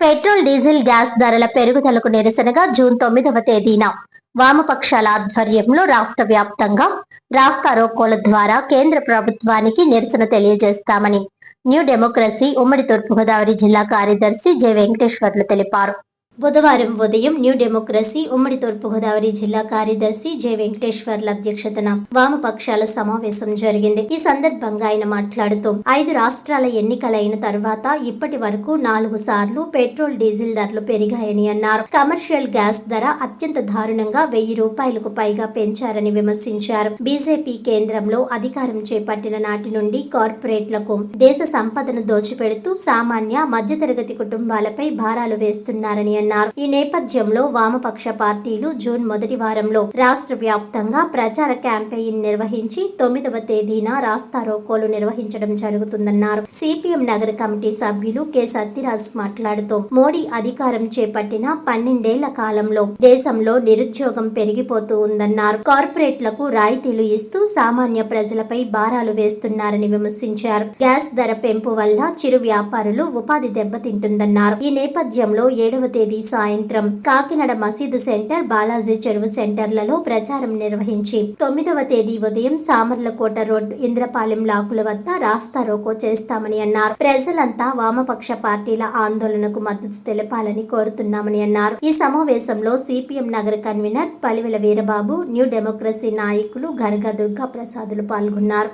Petrol diesel gas ధరల పెరుగుదలకు నిరసనగా జూన్ 9వ తేదీన వామపక్షాల ఆధ్వర్యంలో రాష్ట్ర వ్యాప్తంగా రాస్తారోకోల ద్వారా కేంద్ర ప్రభుత్వానికి నిరసన తెలియజేస్తామని న్యూ డెమోక్రసీ ఉమ్మడి తూర్పుగోదావరి జిల్లా కార్యదర్శి జె వెంకటేశ్వర్లు తెలిపారు. బుధవారం ఉదయం న్యూ డెమోక్రసీ ఉమ్మడి తూర్పుగోదావరి జిల్లా కార్యదర్శి జె వెంకటేశ్వర్ల అధ్యక్షతన వామపక్షాల సమావేశం జరిగింది. ఈ సందర్భంగా ఆయన మాట్లాడుతూ 5 రాష్ట్రాల ఎన్నికలైన తర్వాత ఇప్పటి వరకు 4 సార్లు పెట్రోల్ డీజిల్ ధరలు పెరిగాయని అన్నారు. కమర్షియల్ గ్యాస్ ధర అత్యంత దారుణంగా 1000 రూపాయలకు పైగా పెంచారని విమర్శించారు. బీజేపీ కేంద్రంలో అధికారం చేపట్టిన నాటి నుండి కార్పొరేట్లకు దేశ సంపదను దోచిపెడుతూ సామాన్య మధ్యతరగతి కుటుంబాలపై భారాలు వేస్తున్నారని ఈ నేపథ్యంలో వామపక్ష పార్టీలు జూన్ మొదటి వారంలో రాష్ట్ర వ్యాప్తంగా ప్రచార క్యాంపెయిన్ నిర్వహించి 9వ తేదీన రాస్తారోకోలు నిర్వహించడం జరుగుతుందన్నారు. సిపిఎం నగర కమిటీ సభ్యులు కె సత్యరాజ్ మాట్లాడుతూ మోడీ అధికారం చేపట్టిన 12 ఏళ్ల కాలంలో దేశంలో నిరుద్యోగం పెరిగిపోతూ ఉందన్నారు. కార్పొరేట్లకు రాయితీలు ఇస్తూ సామాన్య ప్రజలపై భారాలు వేస్తున్నారని విమర్శించారు. గ్యాస్ ధర పెంపు వల్ల చిరు వ్యాపారులు ఉపాధి దెబ్బతింటుందన్నారు. ఈ నేపథ్యంలో 7వ తేదీ సాయంత్రం కాకినాడ మసీదు సెంటర్, బాలాజీ చెరువు సెంటర్లలో ప్రచారం నిర్వహించి 9వ తేదీ ఉదయం సామర్లకోట రోడ్, ఇంద్రపాలెం లాకుల వద్ద రాస్తారోకో చేస్తామని అన్నారు. ప్రజలంతా వామపక్ష పార్టీల ఆందోళనకు మద్దతు తెలపాలని కోరుతున్నామని అన్నారు. ఈ సమావేశంలో సిపిఎం నగర convener Palivela Veerababu, new democracy నాయకులు గర్గా దుర్గా ప్రసాదులు పాల్గొన్నారు.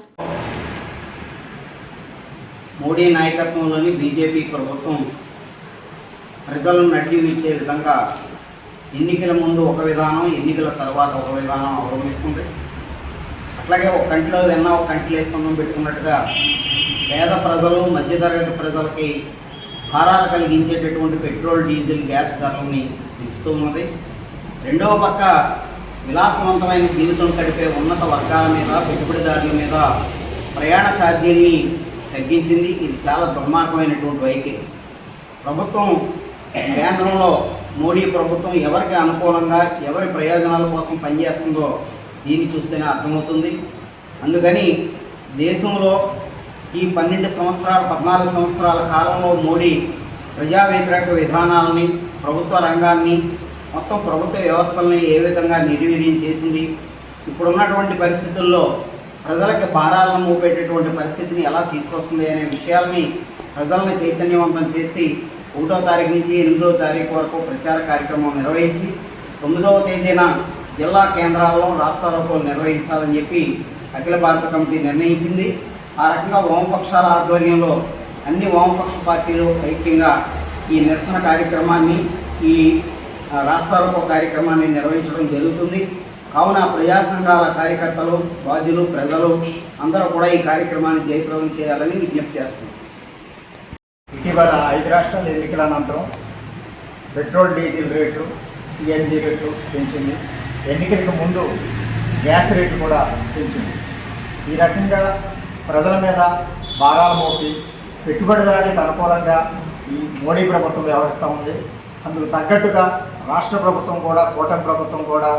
మోడీ నాయకత్వంలోని బీజేపీ ప్రభుత్వం ప్రజలను నడ్డి వీల్చే విధంగా ఎన్నికల ముందు ఒక విధానం, ఎన్నికల తర్వాత ఒక విధానం అవలంబిస్తుంది. అట్లాగే ఒక కంటిలో వెన్న ఒక కంటిలో వేసుకున్నాం పెట్టుకున్నట్టుగా పేద ప్రజలు, మధ్యతరగతి ప్రజలకి భారాలు కలిగించేటటువంటి పెట్రోల్, డీజిల్, గ్యాస్ ధరలని పెంచుతూ ఉన్నది. రెండవ పక్క విలాసవంతమైన జీవితం గడిపే ఉన్నత వర్గాల మీద, పెట్టుబడిదారుల మీద ప్రయాణ ఛార్జీల్ని తగ్గించింది. ఇది చాలా దుర్మార్గమైనటువంటి వైఖరి. ప్రభుత్వం కేంద్రంలో మోడీ ప్రభుత్వం ఎవరికి అనుకూలంగా, ఎవరి ప్రయోజనాల కోసం పనిచేస్తుందో దీన్ని చూస్తేనే అర్థమవుతుంది. అందుకని దేశంలో ఈ 14 సంవత్సరాల కాలంలో మోడీ ప్రజా వ్యతిరేక విధానాలని, ప్రభుత్వ రంగాన్ని, మొత్తం ప్రభుత్వ వ్యవస్థలని ఏ విధంగా నిర్వీర్యం చేసింది, ఇప్పుడున్నటువంటి పరిస్థితుల్లో ప్రజలకి భారాలను మోపేటటువంటి పరిస్థితిని ఎలా తీసుకొస్తుంది అనే విషయాల్ని ప్రజల్ని చైతన్యవంతం చేసి 1వ తారీఖు నుంచి 8వ తారీఖు వరకు ప్రచార కార్యక్రమం నిర్వహించి 9వ తేదీన జిల్లా కేంద్రాల్లో రాస్తారోకోలు నిర్వహించాలని చెప్పి అఖిల భారత కమిటీ నిర్ణయించింది. ఆ రకంగా వామపక్షాల ఆధ్వర్యంలో అన్ని వామపక్ష పార్టీలు ఐక్యంగా ఈ నిరసన కార్యక్రమాన్ని, ఈ రాస్తారోకో కార్యక్రమాన్ని నిర్వహించడం జరుగుతుంది. కావున ప్రజా సంఘాల కార్యకర్తలు, బాధ్యులు, ప్రజలు అందరూ కూడా ఈ కార్యక్రమాన్ని జయప్రదం చేయాలని విజ్ఞప్తి చేస్తున్నారు. ఇటీవల 5 రాష్ట్రాల ఎన్నికల అనంతరం పెట్రోల్, డీజిల్ రేట్లు, సిఎన్జి రేట్లు పెంచింది. ఎన్నికలకు ముందు గ్యాస్ రేట్లు కూడా పెంచింది. ఈ రకంగా ప్రజల మీద భారాలు మోపి పెట్టుబడిదారులకు అనుకూలంగా ఈ మోడీ ప్రభుత్వం వ్యవహరిస్తూ ఉంది. అందుకు తగ్గట్టుగా రాష్ట్ర ప్రభుత్వం కూడా, కూటమి ప్రభుత్వం కూడా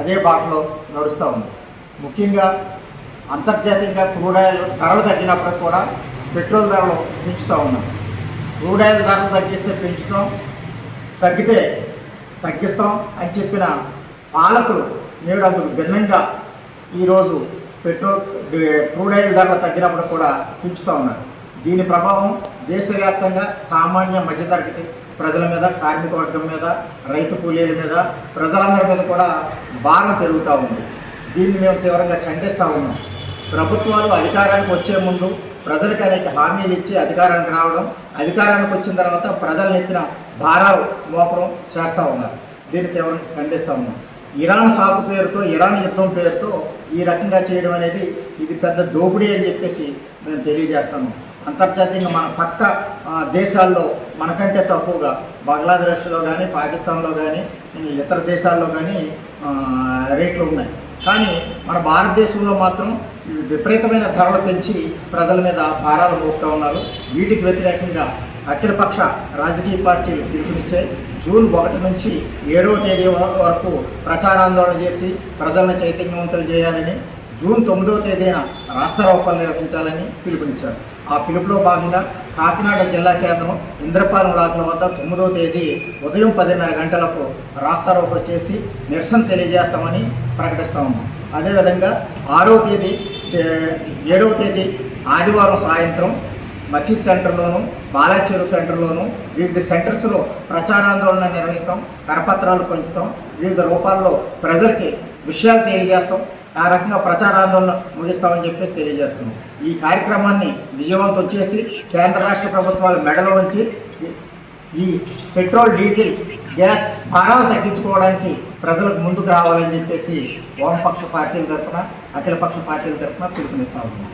అదే బాటలో నడుస్తూ ఉంది. ముఖ్యంగా అంతర్జాతీయంగా క్రూడ్ ఆయిల్ ధరలు తగ్గినప్పుడు కూడా పెట్రోల్ ధరలు పెంచుతూ ఉన్నాం. క్రూడ్ ఆయిల్ ధరలు తగ్గిస్తే పెంచుతాం, తగ్గితే తగ్గిస్తాం అని చెప్పిన పాలకులు నేడు అందుకు భిన్నంగా ఈరోజు క్రూడ్ ఆయిల్ ధరలు తగ్గినప్పుడు కూడా పెంచుతూ ఉన్నారు. దీని ప్రభావం దేశవ్యాప్తంగా సామాన్య మధ్యతరగతి ప్రజల మీద, కార్మిక వర్గం మీద, రైతు కూలీల మీద, ప్రజలందరి మీద కూడా భారం పెరుగుతూ ఉంది. దీన్ని మేము తీవ్రంగా ఖండిస్తూ ఉన్నాం. ప్రభుత్వాలు అధికారానికి వచ్చే ముందు ప్రజలకు అనేక హామీలు ఇచ్చి అధికారానికి రావడం, అధికారానికి వచ్చిన తర్వాత ప్రజలను ఎత్తిన భారాలు మోపడం చేస్తూ ఉన్నారు. దీన్ని తీవ్రంగా ఖండిస్తూ ఉన్నాం. ఇరాన్ సాకు పేరుతో, ఇరాన్ యుద్ధం పేరుతో ఈ రకంగా చేయడం అనేది ఇది పెద్ద దోపిడీ అని చెప్పేసి మేము తెలియజేస్తాము. అంతర్జాతీయంగా మన పక్క దేశాల్లో మనకంటే తక్కువగా బంగ్లాదేశ్లో కానీ, పాకిస్తాన్లో కానీ, ఇతర దేశాల్లో కానీ రేట్లు ఉన్నాయి. కానీ మన భారతదేశంలో మాత్రం విపరీతమైన ధరలు పెంచి ప్రజల మీద భారాలు మోపుతూ ఉన్నారు. వీటికి వ్యతిరేకంగా అఖిలపక్ష రాజకీయ పార్టీలు పిలుపునిచ్చాయి. జూన్ 1 నుంచి 7వ తేదీ వరకు ప్రచారాందోళన చేసి ప్రజలను చైతన్యవంతులు చేయాలని, జూన్ 9వ తేదీన రాస్తారోకోలు నిర్వహించాలని పిలుపునిచ్చారు. ఆ పిలుపులో భాగంగా కాకినాడ జిల్లా కేంద్రం ఇంద్రపాలెం లాకుల వద్ద 9వ తేదీ ఉదయం 10:30 గంటలకు రాస్తారోకో చేసి నిరసన తెలియజేస్తామని ప్రకటిస్తాము. అదేవిధంగా 6వ తేదీ 7వ తేదీ ఆదివారం సాయంత్రం మసీద్ సెంటర్లోను, బాలాచెరు సెంటర్లోను వివిధ సెంటర్స్లో ప్రచారాందోళన నిర్వహిస్తాం, కరపత్రాలు పంచుతాం, వివిధ రూపాల్లో ప్రజలకి విషయాలు తెలియజేస్తాం. ఆ రకంగా ప్రచారాందోళన ముగిస్తామని చెప్పేసి తెలియజేస్తున్నాం. ఈ కార్యక్రమాన్ని విజయవంతం చేసి కేంద్ర రాష్ట్ర ప్రభుత్వాలు మెడలో ఉంచి ఈ పెట్రోల్, డీజిల్, గ్యాస్ భారాలు తగ్గించుకోవడానికి ప్రజలకు ముందుకు రావాలని చెప్పేసి వామపక్ష పార్టీల తరఫున, అఖిలపక్ష పార్టీల తరఫున పిలుపునిస్తా ఉన్నాం.